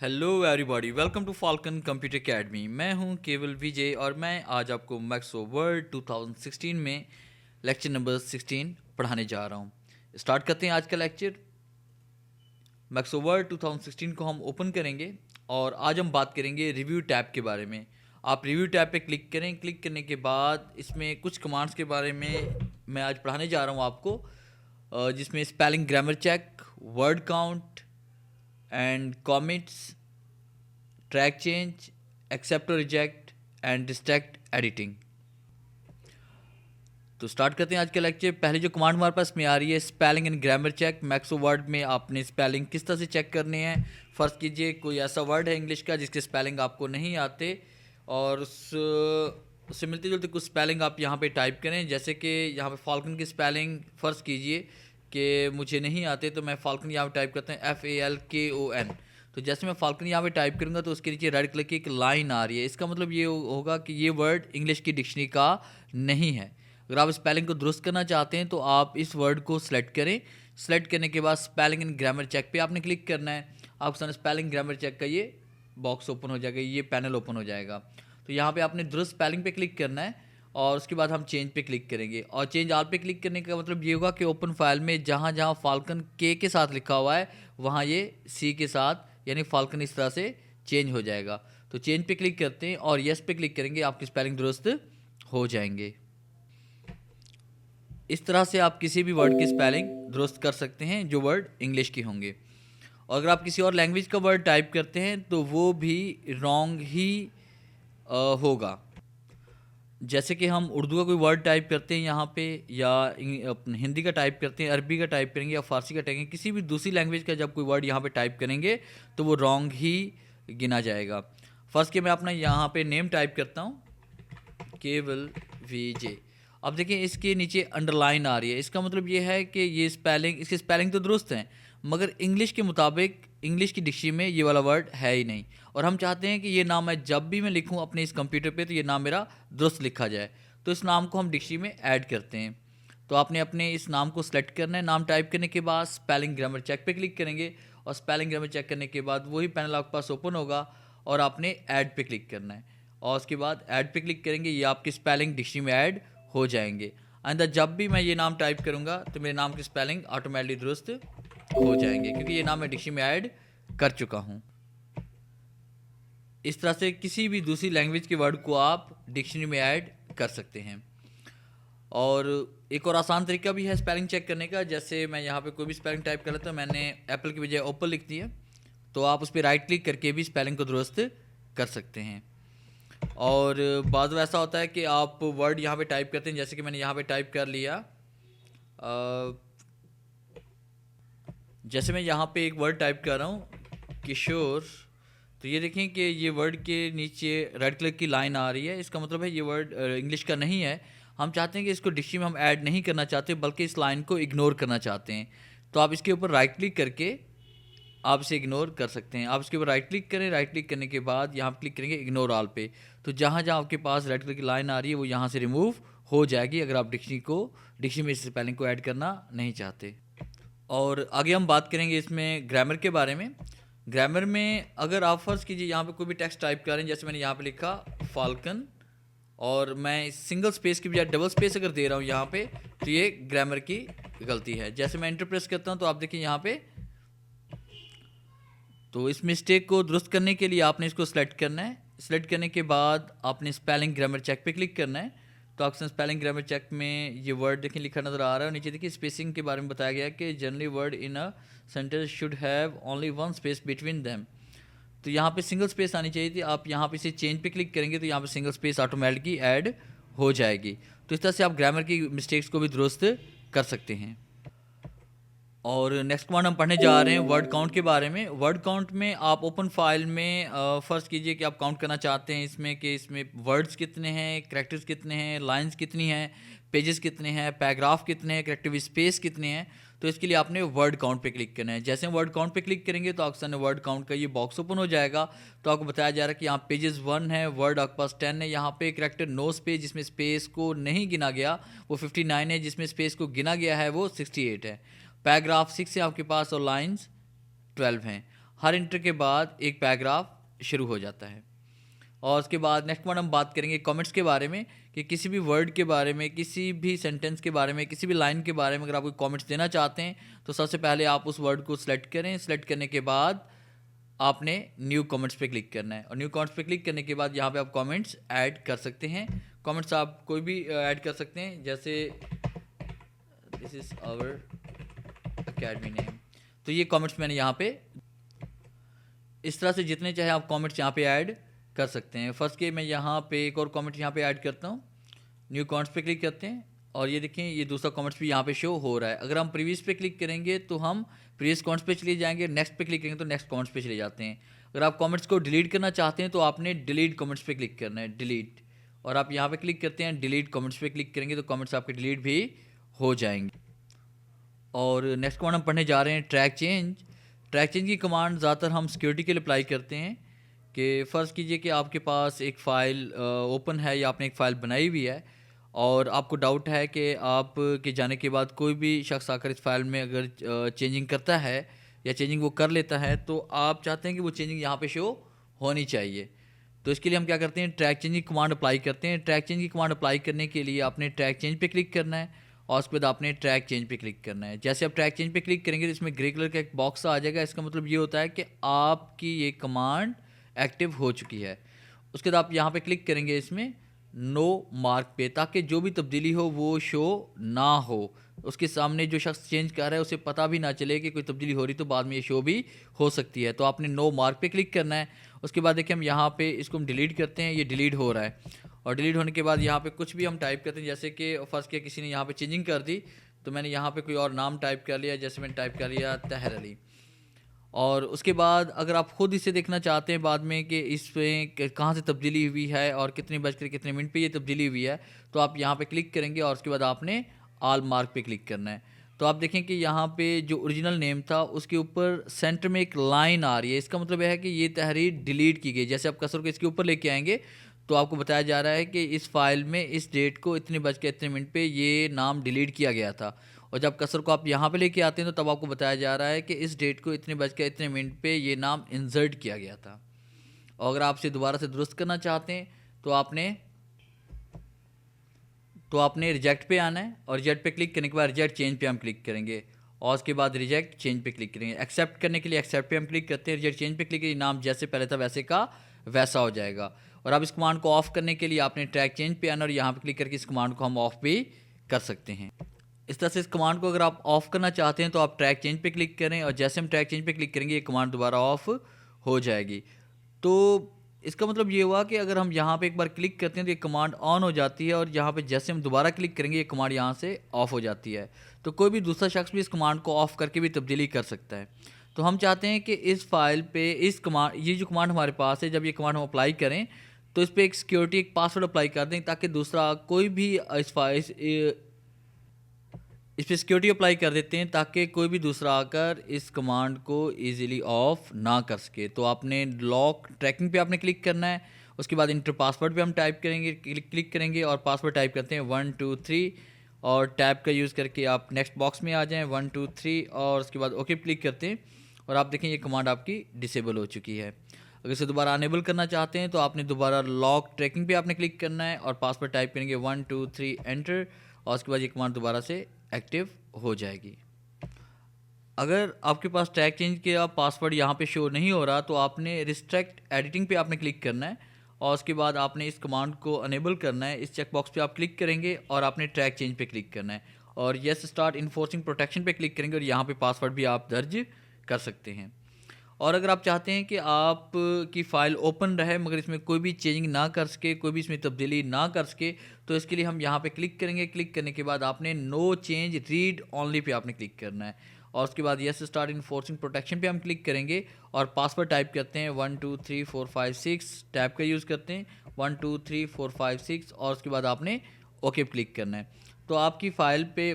Hello everybody, welcome to falcon computer academy. मैं हूं केवल विजय और मैं आज आपको मैक्सो वर्ड 2016 में लेक्चर नंबर 16 पढ़ाने जा रहा हूं। स्टार्ट करते हैं आज का लेक्चर। मैक्सो वर्ड 2016 को हम ओपन करेंगे और आज हम बात करेंगे रिव्यू टैब के बारे में। आप रिव्यू टैब पे क्लिक करें। क्लिक करने के बाद इसमें कुछ कमांड्स के बारे में मैं आज पढ़ाने जा रहा हूँ आपको, जिसमें spelling grammar check, word count and comments, track change, accept और रिजेक्ट एंड डिस्ट्रैक्ट एडिटिंग। तो स्टार्ट करते हैं आज का लेक्चर। पहले जो कमांड हमारे पास में आ रही है स्पेलिंग एंड ग्रामर चेक। मैक्सो वर्ड में आपने स्पेलिंग किस तरह से चेक करने हैं। फ़र्ज़ कीजिए कोई ऐसा वर्ड है इंग्लिश का जिसके स्पेलिंग आपको नहीं आते और उससे मिलते जुलते कुछ स्पेलिंग आप यहाँ पे टाइप करें। जैसे कि यहाँ पे फाल्कन की स्पेलिंग फ़र्ज़ कीजिए कि मुझे नहीं आते, तो मैं फाल्कन यहाँ पे टाइप करता हूँ FALKON। तो जैसे मैं फाल्कन यहाँ पे टाइप करूँगा तो उसके नीचे रेड कलर की एक लाइन आ रही है। इसका मतलब ये होगा कि ये वर्ड इंग्लिश की डिक्शनरी का नहीं है। अगर आप स्पेलिंग को दुरुस्त करना चाहते हैं तो आप इस वर्ड को सिलेक्ट करें। सिलेक्ट करने के बाद स्पेलिंग एंड ग्रामर चेक पे आपने क्लिक करना है। आपके सामने स्पेलिंग ग्रामर चेक का ये बॉक्स ओपन हो जाएगा, ये पैनल ओपन हो जाएगा। तो यहाँ पे आपने दुरुस्त स्पेलिंग पे क्लिक करना है और उसके बाद हम चेंज पे क्लिक करेंगे। और चेंज आल पे क्लिक करने का मतलब ये होगा कि ओपन फाइल में जहाँ जहाँ फाल्कन के साथ लिखा हुआ है वहाँ ये सी के साथ, यानी फाल्कन इस तरह से चेंज हो जाएगा। तो चेंज पे क्लिक करते हैं और यस पे क्लिक करेंगे, आपकी स्पेलिंग दुरुस्त हो जाएंगे। इस तरह से आप किसी भी वर्ड की स्पेलिंग दुरुस्त कर सकते हैं जो वर्ड इंग्लिश के होंगे। और अगर आप किसी और लैंग्वेज का वर्ड टाइप करते हैं तो वो भी रॉन्ग ही होगा। जैसे कि हम उर्दू का कोई वर्ड टाइप करते हैं यहाँ पे, या हिंदी का टाइप करते हैं, अरबी का टाइप करेंगे या फारसी का टाइप करेंगे, किसी भी दूसरी लैंग्वेज का जब कोई वर्ड यहाँ पे टाइप करेंगे तो वो रॉन्ग ही गिना जाएगा। फर्स्ट के मैं अपना यहाँ पे नेम टाइप करता हूँ, केवल VJ। अब देखिए इसके नीचे अंडरलाइन आ रही है। इसका मतलब ये है कि ये स्पेलिंग, इसकी स्पेलिंग तो दुरुस्त है मगर इंग्लिश के मुताबिक इंग्लिश की डिक्शनरी में ये वाला वर्ड है ही नहीं। और हम चाहते हैं कि ये नाम मैं जब भी मैं लिखूं अपने इस कंप्यूटर पे तो ये नाम मेरा दुरुस्त लिखा जाए। तो इस नाम को हम डिक्शनरी में ऐड करते हैं। तो आपने अपने इस नाम को सेलेक्ट करना है। नाम टाइप करने के बाद स्पेलिंग ग्रामर चेक पे क्लिक करेंगे और स्पेलिंग ग्रामर चेक करने के बाद वही पैनल आपके पास ओपन होगा और आपने ऐड पे क्लिक करना है। और उसके बाद ऐड पे क्लिक करेंगे, ये आपकी स्पेलिंग डिक्शनरी में ऐड हो जाएंगे। आइंदा जब भी मैं ये नाम टाइप करूँगा तो मेरे नाम की स्पेलिंग ऑटोमेटिकली दुरुस्त हो जाएंगे क्योंकि ये नाम मैं डिक्शनरी में ऐड कर चुका हूँ। इस तरह से किसी भी दूसरी लैंग्वेज के वर्ड को आप डिक्शनरी में ऐड कर सकते हैं। और एक और आसान तरीका भी है स्पेलिंग चेक करने का। जैसे मैं यहाँ पे कोई भी स्पेलिंग टाइप कर लेता हूँ, मैंने एप्पल की बजाय ओप्पल लिख दी है, तो आप उस पर राइट क्लिक करके भी स्पेलिंग को दुरुस्त कर सकते हैं। और बाद में ऐसा होता है कि आप वर्ड यहाँ पे टाइप करते हैं, जैसे कि मैंने यहाँ पे टाइप कर लिया, जैसे मैं यहाँ पे एक वर्ड टाइप कर रहा हूँ किशोर, तो ये देखें कि ये वर्ड के नीचे रेड कलर की लाइन आ रही है। इसका मतलब है ये वर्ड इंग्लिश का नहीं है। हम चाहते हैं कि इसको डिक्शनरी में हम ऐड नहीं करना चाहते बल्कि इस लाइन को इग्नोर करना चाहते हैं। तो आप इसके ऊपर राइट क्लिक करके आप इसे इग्नोर कर सकते हैं। आप इसके ऊपर राइट क्लिक करें, राइट क्लिक करने के बाद यहाँ क्लिक करेंगे इग्नोर ऑल पे। तो जहाँ जहाँ आपके पास रेड कलर की लाइन आ रही है वो यहाँ से रिमूव हो जाएगी अगर आप डिक्शनरी में इस स्पेलिंग को ऐड करना नहीं चाहते। और आगे हम बात करेंगे इसमें ग्रामर के बारे में। ग्रामर में अगर आप फर्ज कीजिए यहाँ पे कोई भी टेक्स्ट टाइप करें, जैसे मैंने यहाँ पे लिखा फाल्कन और मैं सिंगल स्पेस की बजाय डबल स्पेस अगर दे रहा हूँ यहाँ पे, तो ये ग्रामर की गलती है। जैसे मैं एंटर प्रेस करता हूँ तो आप देखिए यहाँ पे, तो इस मिस्टेक को दुरुस्त करने के लिए आपने इसको सेलेक्ट करना है। सेलेक्ट करने के बाद आपने स्पेलिंग ग्रामर चेक पे क्लिक करना है। तो आपसे स्पेलिंग ग्रामर चेक में ये वर्ड देखिए लिखा नज़र आ रहा है और नीचे देखिए स्पेसिंग के बारे में बताया गया है कि generally word in a sentence should have only one space between them. तो यहाँ पे सिंगल स्पेस आनी चाहिए थी। आप यहाँ पे इसे चेंज पे क्लिक करेंगे तो यहाँ पे सिंगल स्पेस ऑटोमेटिकली ऐड हो जाएगी। तो इस तरह से आप ग्रामर की मिस्टेक्स को भी दुरुस्त कर सकते हैं। और नेक्स्ट कमांड हम पढ़ने जा रहे हैं वर्ड काउंट के बारे में। वर्ड काउंट में आप ओपन फाइल में फ़र्ज़ कीजिए कि आप काउंट करना चाहते हैं इसमें कि इसमें वर्ड्स कितने हैं, कैरेक्टर्स कितने हैं, लाइंस कितनी हैं, पेजेस कितने हैं, पैराग्राफ कितने हैं, करेक्टिव स्पेस कितने हैं। तो इसके लिए आपने वर्ड काउंट पे क्लिक करना है। जैसे हम वर्ड काउंट पे क्लिक करेंगे तो आपके सामने वर्ड काउंट का ये बॉक्स ओपन हो जाएगा। तो आपको बताया जा रहा है कि यहाँ पेजेस 1 है, वर्ड आपके पास 10 है। यहाँ पे करेक्टर नो स्पेस जिसमें स्पेस को नहीं गिना गया वो 59 है, जिसमें स्पेस को गिना गया है वो 68 है। पैराग्राफ 6 है आपके पास और लाइंस 12 हैं। हर इंटर के बाद एक पैराग्राफ शुरू हो जाता है। और उसके बाद नेक्स्ट वन हम बात करेंगे कमेंट्स के बारे में, कि किसी भी वर्ड के बारे में, किसी भी सेंटेंस के बारे में, किसी भी लाइन के बारे में अगर आप कोई कमेंट्स देना चाहते हैं तो सबसे पहले आप उस वर्ड को सिलेक्ट करें। सिलेक्ट करने के बाद आपने न्यू कमेंट्स पे क्लिक करना है, और न्यू कमेंट्स पे क्लिक करने के बाद यहाँ पे आप कमेंट्स ऐड कर सकते हैं। कमेंट्स आप कोई भी ऐड कर सकते हैं, जैसे this is our academy name. तो ये कमेंट्स मैंने यहाँ पे इस तरह से जितने चाहे आप कमेंट्स यहाँ पे ऐड कर सकते हैं। फर्स्ट के मैं यहाँ पे एक और कमेंट यहाँ पे ऐड करता हूँ। न्यू कमेंट्स पे क्लिक करते हैं और ये देखें ये दूसरा कमेंट्स भी यहाँ पे शो हो रहा है। अगर हम प्रीवियस पे क्लिक करेंगे तो हम प्रीवियस कमेंट्स पे चले जाएंगे, नेक्स्ट पे क्लिक करेंगे तो नेक्स्ट कमेंट्स पे चले जाते हैं। अगर आप कमेंट्स को डिलीट करना चाहते हैं तो आपने डिलीट कमेंट्स पे क्लिक करना है, डिलीट, और आप यहाँ पे क्लिक करते हैं डिलीट कमेंट्स पे क्लिक करेंगे तो कमेंट्स आपके डिलीट भी हो जाएंगे। और नेक्स्ट कमांड हम पढ़ने जा रहे हैं ट्रैक चेंज। ट्रैक चेंज की कमांड ज़्यादातर हम सिक्योरिटी के लिए अप्लाई करते हैं, कि फ़र्ज़ कीजिए कि आपके पास एक फ़ाइल ओपन है या आपने एक फ़ाइल बनाई हुई है और आपको डाउट है कि आप के जाने के बाद कोई भी शख्स आकर इस फाइल में अगर चेंजिंग करता है या चेंजिंग वो कर लेता है तो आप चाहते हैं कि वो चेंजिंग यहाँ पे शो होनी चाहिए। तो इसके लिए हम क्या करते हैं, ट्रैक चेंज की कमांड अप्लाई करते हैं। ट्रैक चेंज की कमांड अप्लाई करने के लिए आपने ट्रैक चेंज पे क्लिक करना है और उसके बाद आपने ट्रैक चेंज पे क्लिक करना है। जैसे आप ट्रैक चेंज पे क्लिक करेंगे तो इसमें ग्रे कलर का एक बॉक्स आ जाएगा। इसका मतलब ये होता है कि आपकी ये कमांड एक्टिव हो चुकी है। उसके बाद आप यहाँ पे क्लिक करेंगे इसमें नो मार्क पे, ताकि जो भी तब्दीली हो वो शो ना हो, उसके सामने जो शख्स चेंज कर रहा है उसे पता भी ना चले कि कोई तब्दीली हो रही, तो बाद में ये शो भी हो सकती है। तो आपने नो मार्क पे क्लिक करना है। उसके बाद देखिए हम यहाँ पे इसको हम डिलीट करते हैं, ये डिलीट हो रहा है। और डिलीट होने के बाद यहाँ पे कुछ भी हम टाइप करते हैं, जैसे कि फर्स्ट के किसी ने यहाँ पे चेंजिंग कर दी तो मैंने यहाँ पे कोई और नाम टाइप कर लिया, जैसे मैंने टाइप कर लिया तहर अली। और उसके बाद अगर आप खुद इसे देखना चाहते हैं बाद में कि इसमें कहाँ से तब्दीली हुई है और कितने बजकर कितने मिनट पे ये तब्दीली हुई है, तो आप यहाँ पे क्लिक करेंगे और उसके बाद आपने आल मार्क पे क्लिक करना है। तो आप देखें कि यहाँ पे जो ओरिजिनल नेम था उसके ऊपर सेंटर में एक लाइन आ रही है। इसका मतलब यह है कि ये तहरीर डिलीट की गई। जैसे आप कर्सर को इसके ऊपर लेके आएंगे तो आपको बताया जा रहा है कि इस फाइल में इस डेट को इतने बज के इतने मिनट पे ये नाम डिलीट किया गया था। और जब कर्सर को आप यहाँ पे लेके आते हैं तो तब आपको बताया जा रहा है कि इस डेट को इतने बज के इतने मिनट पे ये नाम इंसर्ट किया गया था। और अगर आप इसे दोबारा से दुरुस्त करना चाहते हैं तो आपने रिजेक्ट पे आना है और रिजेक्ट पे क्लिक करने के बाद रिजेक्ट चेंज पे हम क्लिक करेंगे और उसके बाद रिजेक्ट चेंज पे क्लिक करेंगे। एक्सेप्ट करने के लिए एक्सेप्ट पे हम क्लिक करते हैं, रिजेक्ट चेंज पे क्लिक करिए, नाम जैसे पहले था वैसे का वैसा हो जाएगा। और अब इस कमांड को ऑफ करने के लिए आपने ट्रैक चेंज पे आना और यहाँ पे क्लिक करके इस कमांड को हम ऑफ भी कर सकते हैं। इस तरह से इस कमांड को अगर आप ऑफ करना चाहते हैं तो आप ट्रैक चेंज पे क्लिक करें और जैसे हम ट्रैक चेंज पे क्लिक करेंगे ये कमांड दोबारा ऑफ हो जाएगी। तो इसका मतलब ये हुआ कि अगर हम यहाँ पे एक बार क्लिक करते हैं तो ये कमांड ऑन हो जाती है और यहाँ पे जैसे हम दोबारा क्लिक करेंगे ये कमांड यहाँ से ऑफ हो जाती है। तो कोई भी दूसरा शख्स भी इस कमांड को ऑफ करके भी तब्दीली कर सकता है। तो हम चाहते हैं कि इस फाइल पे इस कमांड, ये जो कमांड हमारे पास है, जब ये कमांड हम अप्लाई करें तो इस पर एक सिक्योरिटी एक पासवर्ड अप्लाई कर दें ताकि दूसरा कोई भी इस पर सिक्योरिटी अप्लाई कर देते हैं ताकि कोई भी दूसरा आकर इस कमांड को इजीली ऑफ ना कर सके। तो आपने लॉक ट्रैकिंग पे आपने क्लिक करना है। उसके बाद इंटर पासवर्ड पे हम टाइप करेंगे, क्लिक करेंगे और पासवर्ड टाइप करते हैं 1 2 3 और टैब का यूज़ करके आप नेक्स्ट बॉक्स में आ जाएं 1 2 3 और उसके बाद ओके क्लिक करते हैं और आप देखें ये कमांड आपकी डिसेबल हो चुकी है। अगर इसे दोबारा अनेबल करना चाहते हैं तो आपने दोबारा लॉक ट्रैकिंग पे आपने क्लिक करना है और पासवर्ड टाइप करेंगे 1 2 3 एंटर और उसके बाद ये कमांड दोबारा से एक्टिव हो जाएगी। अगर आपके पास ट्रैक चेंज किया पासवर्ड यहाँ पे शो नहीं हो रहा तो आपने रिस्ट्रिक्ट एडिटिंग पे आपने क्लिक करना है और उसके बाद आपने इस कमांड को अनेबल करना है। इस चेक बॉक्स पे आप क्लिक करेंगे और आपने ट्रैक चेंज पे क्लिक करना है और येस स्टार्ट इन्फोर्सिंग प्रोटेक्शन पे क्लिक करेंगे और यहाँ पे पासवर्ड भी आप दर्ज कर सकते हैं। और अगर आप चाहते हैं कि आप की फ़ाइल ओपन रहे मगर इसमें कोई भी चेंजिंग ना कर सके, कोई भी इसमें तब्दीली ना कर सके, तो इसके लिए हम यहाँ पे क्लिक करेंगे। क्लिक करने के बाद आपने no change read only pay आपने क्लिक करना है और उसके बाद येस स्टार्ट इन्फोर्सिंग प्रोटेक्शन पे हम क्लिक करेंगे और पासवर्ड टाइप करते हैं 1 2 3 4 5 6, टैब का यूज़ करते हैं 1 2 3 4 5 6 और उसके बाद आपने ओके क्लिक करना है। तो आपकी फ़ाइल पे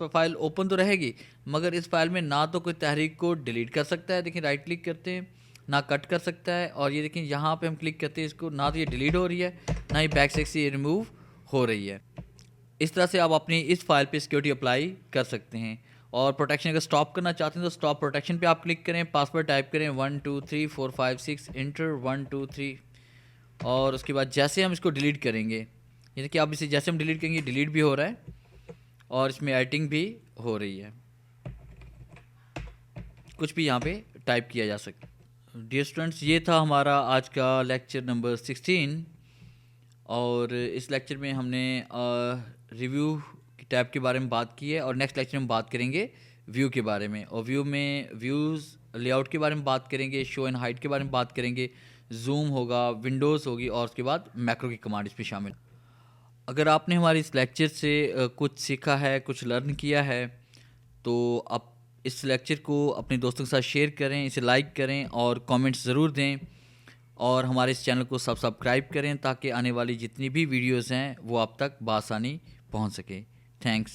फाइल ओपन तो रहेगी मगर इस फाइल में ना तो कोई तहरीक को डिलीट कर सकता है, देखिए राइट क्लिक करते हैं, ना कट कर सकता है और ये देखिए यहाँ पे हम क्लिक करते हैं इसको, ना तो ये डिलीट हो रही है ना ही बैक साइड से ये रिमूव हो रही है। इस तरह से आप अपनी इस फाइल पे सिक्योरिटी अप्लाई कर सकते हैं। और प्रोटेक्शन अगर स्टॉप करना चाहते हैं तो स्टॉप प्रोटेक्शन पे आप क्लिक करें, पासवर्ड टाइप करें 1 2 3 4 5 6 इंटर 1 2 3, और उसके बाद जैसे हम इसको डिलीट करेंगे, यानी कि आप इसे जैसे हम डिलीट करेंगे डिलीट भी हो रहा है और इसमें एडिटिंग भी हो रही है, कुछ भी यहाँ पे टाइप किया जा सकता है। डियर स्टूडेंट्स, ये था हमारा आज का लेक्चर नंबर 16, और इस लेक्चर में हमने रिव्यू की टैब के बारे में बात की है, और नेक्स्ट लेक्चर में बात करेंगे व्यू के बारे में, और व्यू में व्यूज़ लेआउट के बारे में बात करेंगे, शो एंड हाइड के बारे में बात करेंगे, जूम होगा, विंडोज़ होगी, और उसके बाद मैक्रो की कमांड इसमें शामिल। अगर आपने हमारे इस लेक्चर से कुछ सीखा है, कुछ लर्न किया है, तो आप इस लेक्चर को अपने दोस्तों के साथ शेयर करें, इसे लाइक करें और कमेंट्स ज़रूर दें, और हमारे इस चैनल को सब्सक्राइब करें ताकि आने वाली जितनी भी वीडियोस हैं वो आप तक बआसानी पहुंच सके। थैंक्स।